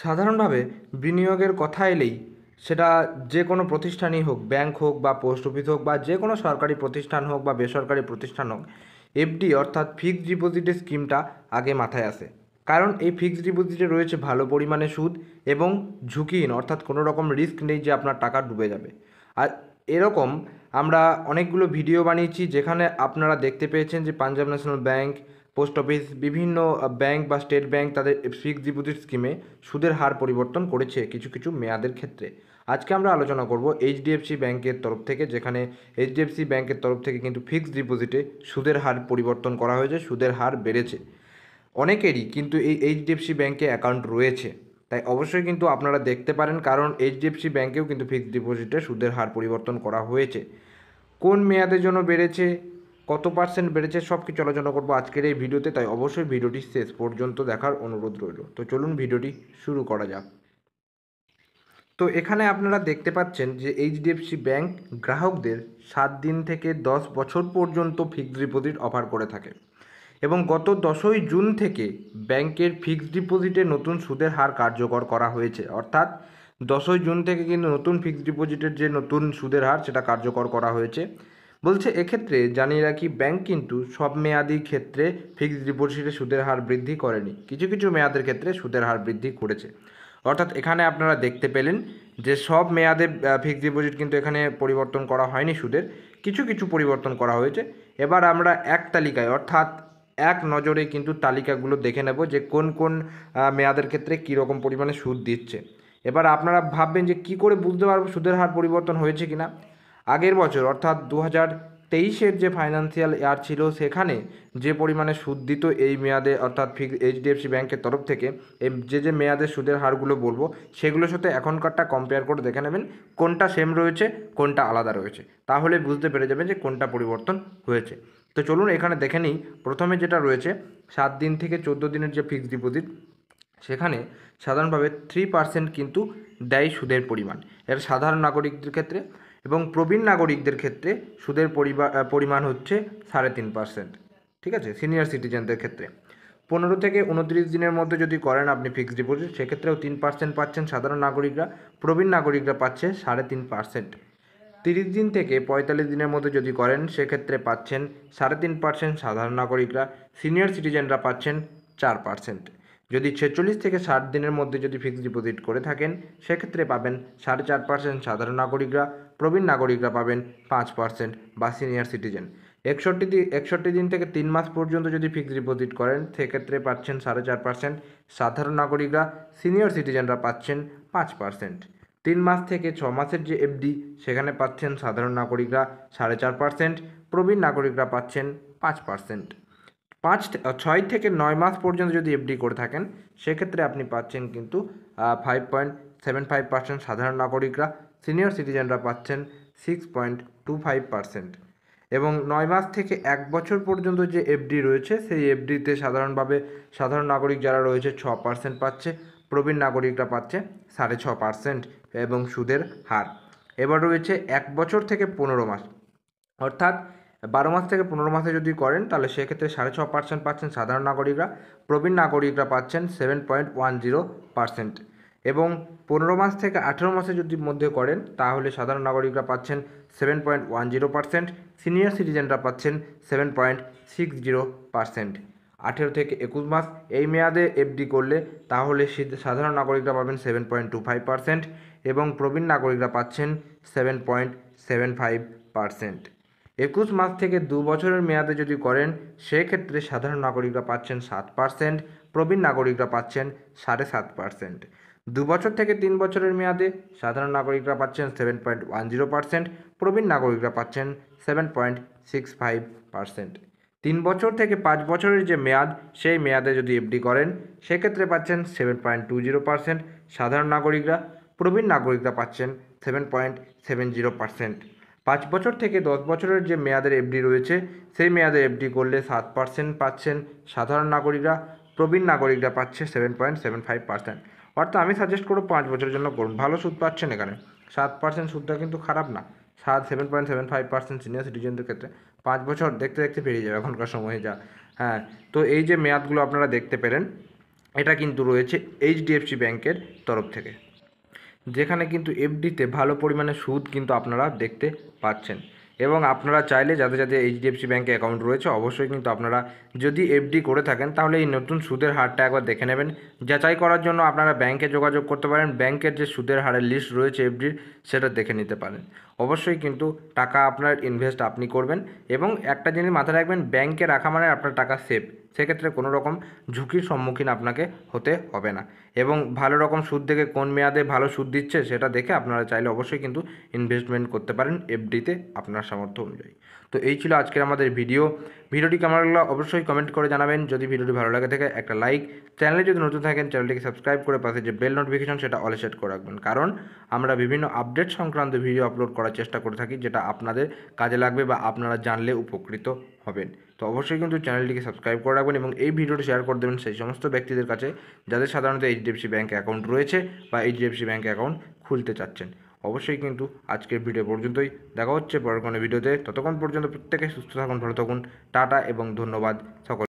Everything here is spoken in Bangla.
সাধারণভাবে বিনিয়োগের কথা এলেই সেটা যে কোনো প্রতিষ্ঠানই হোক, ব্যাংক হোক বা পোস্ট অফিস হোক বা যে কোনো সরকারি প্রতিষ্ঠান হোক বা বেসরকারি প্রতিষ্ঠান হোক, এফডি অর্থাৎ ফিক্সড ডিপোজিটের স্কিমটা আগে মাথায় আসে। কারণ এই ফিক্সড ডিপোজিটে রয়েছে ভালো পরিমাণে সুদ এবং ঝুঁকিহীন, অর্থাৎ কোনো রকম রিস্ক নেই যে আপনার টাকা ডুবে যাবে। আর এরকম আমরা অনেকগুলো ভিডিও বানিয়েছি যেখানে আপনারা দেখতে পেয়েছেন যে Punjab national bank, post office, বিভিন্ন ব্যাংক বা স্টেট ব্যাংক তাদের ফিক্সড ডিপোজিট স্কিমে সুদের হার পরিবর্তন করেছে কিছু কিছু মেয়াদের ক্ষেত্রে। আজকে আমরা আলোচনা করব এইচডিএফসি ব্যাংকের তরফ থেকে, যেখানে এইচডিএফসি ব্যাংকের তরফ থেকে কিন্তু ফিক্সড ডিপোজিটে সুদের হার পরিবর্তন করা হয়েছে, সুদের হার বেড়েছে। অনেকেরই কিন্তু এই এইচডিএফসি ব্যাংকে অ্যাকাউন্ট রয়েছে, তাই অবশ্যই কিন্তু আপনারা দেখতে পারেন, কারণ এইচডিএফসি ব্যাংকেও কিন্তু ফিক্সড ডিপোজিটে সুদের হার পরিবর্তন করা হয়েছে। কোন মেয়াদের জন্য বেড়েছে, কত পার্সেন্ট বেড়েছে, সব কিছু আলোচনা করবো আজকের এই ভিডিওতে, তাই অবশ্যই ভিডিওটি শেষ পর্যন্ত দেখার অনুরোধ রইল। তো চলুন ভিডিওটি শুরু করা যাক। তো এখানে আপনারা দেখতে পাচ্ছেন যে এইচডিএফসি ব্যাংক গ্রাহকদের 7 দিন থেকে 10 বছর পর্যন্ত ফিক্সড ডিপোজিট অফার করে থাকে এবং গত 10ই জুন থেকে ব্যাংকের ফিক্সড ডিপোজিটে নতুন সুদের হার কার্যকর করা হয়েছে। অর্থাৎ 10ই জুন থেকে কিন্তু নতুন ফিক্সড ডিপোজিটের যে নতুন সুদের হার সেটা কার্যকর করা হয়েছে। বলছে এক্ষেত্রে জানিয়ে রাখি, ব্যাংক কিন্তু সব মেয়াদি ক্ষেত্রে ফিক্সড ডিপোজিটে সুদের হার বৃদ্ধি করেনি, কিছু কিছু মেয়াদের ক্ষেত্রে সুদের হার বৃদ্ধি করেছে। অর্থাৎ এখানে আপনারা দেখতে পেলেন যে সব মেয়াদে ফিক্সড ডিপোজিট কিন্তু এখানে পরিবর্তন করা হয়নি, সুদের কিছু কিছু পরিবর্তন করা হয়েছে। এবার আমরা এক তালিকায় অর্থাৎ এক নজরে কিন্তু তালিকাগুলো দেখে নেব যে কোন কোন মেয়াদের ক্ষেত্রে কীরকম পরিমাণে সুদ দিচ্ছে। এবার আপনারা ভাববেন যে কি করে বুঝতে পারবো সুদের হার পরিবর্তন হয়েছে কিনা। আগের বছর অর্থাৎ 2023-এর যে ফাইন্যান্সিয়াল ইয়ার ছিল সেখানে যে পরিমাণে সুদ দিত এই মেয়াদে, অর্থাৎ এইচডিএফসি ব্যাংকের তরফ থেকে এই যে মেয়াদের সুদের হারগুলো বলবো সেগুলোর সাথে এখনকারটা কম্পেয়ার করে দেখে নেবেন কোনটা সেম রয়েছে কোনটা আলাদা রয়েছে, তাহলে বুঝতে পেরে যাবেন যে কোনটা পরিবর্তন হয়েছে। তো চলুন এখানে দেখে নিই। প্রথমে যেটা রয়েছে 7 দিন থেকে 14 দিনের যে ফিক্সড ডিপোজিট, সেখানে সাধারণভাবে 3% কিন্তু দেয় সুদের পরিমাণ, এর সাধারণ নাগরিকদের ক্ষেত্রে, এবং প্রবীণ নাগরিকদের ক্ষেত্রে সুদের পরিমাণ হচ্ছে 3.5%। ঠিক আছে, সিনিয়র সিটিজেনদের ক্ষেত্রে 15 থেকে 29 দিনের মধ্যে যদি করেন আপনি ফিক্সড ডিপোজিট, সেক্ষেত্রেও 3% পাচ্ছেন সাধারণ নাগরিকরা, প্রবীণ নাগরিকরা পাচ্ছে 3.5%। 30 দিন থেকে 45 দিনের মধ্যে যদি করেন সেক্ষেত্রে পাচ্ছেন 3.5% সাধারণ নাগরিকরা, সিনিয়র সিটিজেনরা পাচ্ছেন 4%। যদি 46 থেকে 60 দিনের মধ্যে যদি ফিক্সড ডিপোজিট করে থাকেন সেক্ষেত্রে পাবেন 4.5% সাধারণ নাগরিকরা, প্রবীণ নাগরিকরা পাবেন 5% বা সিনিয়র সিটিজেন। 61 দিন থেকে 3 মাস পর্যন্ত যদি ফিক্সড ডিপোজিট করেন সেক্ষেত্রে পাচ্ছেন 4.5% সাধারণ নাগরিকরা, সিনিয়র সিটিজেনরা পাচ্ছেন 5%। 3 মাস থেকে 6 মাসের যে এফডি সেখানে পাচ্ছেন সাধারণ নাগরিকরা 4.5%, প্রবীণ নাগরিকরা পাচ্ছেন 5%। 6 থেকে 9 মাস পর্যন্ত যদি এফডি করে থাকেন সেক্ষেত্রে আপনি পাচ্ছেন কিন্তু 5.75% সাধারণ নাগরিকরা, সিনিয়র সিটিজেনরা পাচ্ছেন 6.25%। এবং 9 মাস থেকে 1 বছর পর্যন্ত যে এফডি রয়েছে সেই এফডিতে সাধারণ নাগরিক যারা রয়েছে 6% পাচ্ছে, প্রবীণ নাগরিকরা পাচ্ছে 6.5% এবং সুদের হার। এবার রয়েছে 1 বছর থেকে 15 মাস, অর্থাৎ 12 মাস থেকে 15 মাসে যদি করেন তাহলে সেক্ষেত্রে 6.5% পাচ্ছেন সাধারণ নাগরিকরা, প্রবীণ নাগরিকরা পাচ্ছেন 7.10%। এবং 15 মাস থেকে 18 মাসে যদি মধ্যে করেন তাহলে সাধারণ নাগরিকরা পাচ্ছেন 7.10%, সিনিয়র সিটিজেনরা পাচ্ছেন 7.60%। 18 থেকে 21 মাস এই মেয়াদে এফডি করলে তাহলে সাধারণ নাগরিকরা পাবেন 7.25% এবং প্রবীণ নাগরিকরা পাচ্ছেন 7.75%। 21 মাস থেকে 2 বছরের মেয়াদে যদি করেন সেক্ষেত্রে সাধারণ নাগরিকরা পাচ্ছেন 7%, প্রবীণ নাগরিকরা পাচ্ছেন 7.5%। 2 বছর থেকে 3 বছরের মেয়াদে সাধারণ নাগরিকরা পাচ্ছেন 7.10%, প্রবীণ নাগরিকরা পাচ্ছেন 7.65%। 3 বছর থেকে 5 বছরের যে মেয়াদ সেই মেয়াদে যদি এফডি করেন সেক্ষেত্রে পাচ্ছেন 7.20% সাধারণ নাগরিকরা, প্রবীণ নাগরিকরা পাচ্ছেন 7.70%। 5 বছর থেকে 10 বছরের যে মেয়াদের এফডি রয়েছে সেই মেয়াদের এফডি করলে 7% পাচ্ছেন সাধারণ নাগরিকরা, প্রবীণ নাগরিকরা পাচ্ছে 7.75%। অর্থাৎ আমি সাজেস্ট করব 5 বছরের জন্য করুন, ভালো সুদ পাচ্ছেন এখানে। 7% সুদটা কিন্তু খারাপ না। 7.75% সিনিয়র সিটিজেনদের ক্ষেত্রে 5 বছর দেখতে দেখতে পেরিয়ে যাবে এখনকার সময়ে যা। হ্যাঁ, তো এই যে মেয়াদগুলো আপনারা দেখতে পেলেন, এটা কিন্তু রয়েছে এইচডিএফসি ব্যাংকের তরফ থেকে, যেখানে কিন্তু এফডিতে ভালো পরিমাণে সুদ কিন্তু আপনারা দেখতে পাচ্ছেন। এবং আপনারা চাইলে যাদের যাদের এইচডিএফসি ব্যাঙ্কে অ্যাকাউন্ট রয়েছে অবশ্যই কিন্তু আপনারা যদি এফডি করে থাকেন তাহলে এই নতুন সুদের হারটা একবার দেখে নেবেন। যাচাই করার জন্য আপনারা ব্যাংকে যোগাযোগ করতে পারেন, ব্যাংকের যে সুদের হারের লিস্ট রয়েছে এফডির সেটা দেখে নিতে পারেন। অবশ্যই কিন্তু টাকা আপনার ইনভেস্ট আপনি করবেন, এবং একটা জিনিস মাথায় রাখবেন, ব্যাংকে রাখা মানে আপনার টাকা সেফ, সেক্ষেত্রে কোনো রকম ঝুঁকির সম্মুখীন আপনাকে হতে হবে না। এবং ভালো রকম সুদ দেখে কোন মেয়াদে ভালো সুদ দিচ্ছে সেটা দেখে আপনারা চাইলে অবশ্যই কিন্তু ইনভেস্টমেন্ট করতে পারেন এফডিতে আপনার সামর্থ্য অনুযায়ী। তো এই ছিল আজকের আমাদের ভিডিওটি কেমন লাগলো অবশ্যই কমেন্ট করে জানাবেন। যদি ভিডিওটি ভালো লাগে থাকে একটা লাইক, চ্যানেলে যদি নতুন থাকেন চ্যানেলটিকে সাবস্ক্রাইব করে পাশে যে বেল নোটিফিকেশন সেটা অলে সেট করে রাখবেন, কারণ আমরা বিভিন্ন আপডেট সংক্রান্ত ভিডিও আপলোড করার চেষ্টা করে থাকি যেটা আপনাদের কাজে লাগবে বা আপনারা জানলে উপকৃত হবেন। তো অবশ্যই কিন্তু চ্যানেলটিকে সাবস্ক্রাইব করে রাখবেন এবং এই ভিডিওটি শেয়ার করে দেবেন সেই সমস্ত ব্যক্তিদের কাছে যাদের সাধারণত এইচডিএফসি ব্যাঙ্ক অ্যাকাউন্ট রয়েছে বা এইচডিএফসি ব্যাঙ্ক অ্যাকাউন্ট খুলতে চাচ্ছেন। অবশ্যই কিন্তু আজকের ভিডিও পর্যন্তই, দেখা হচ্ছে পরের কোনো ভিডিওতে। ততক্ষণ পর্যন্ত প্রত্যেকে সুস্থ থাকুন, ভালো থাকুন, টাটা এবং ধন্যবাদ সকল।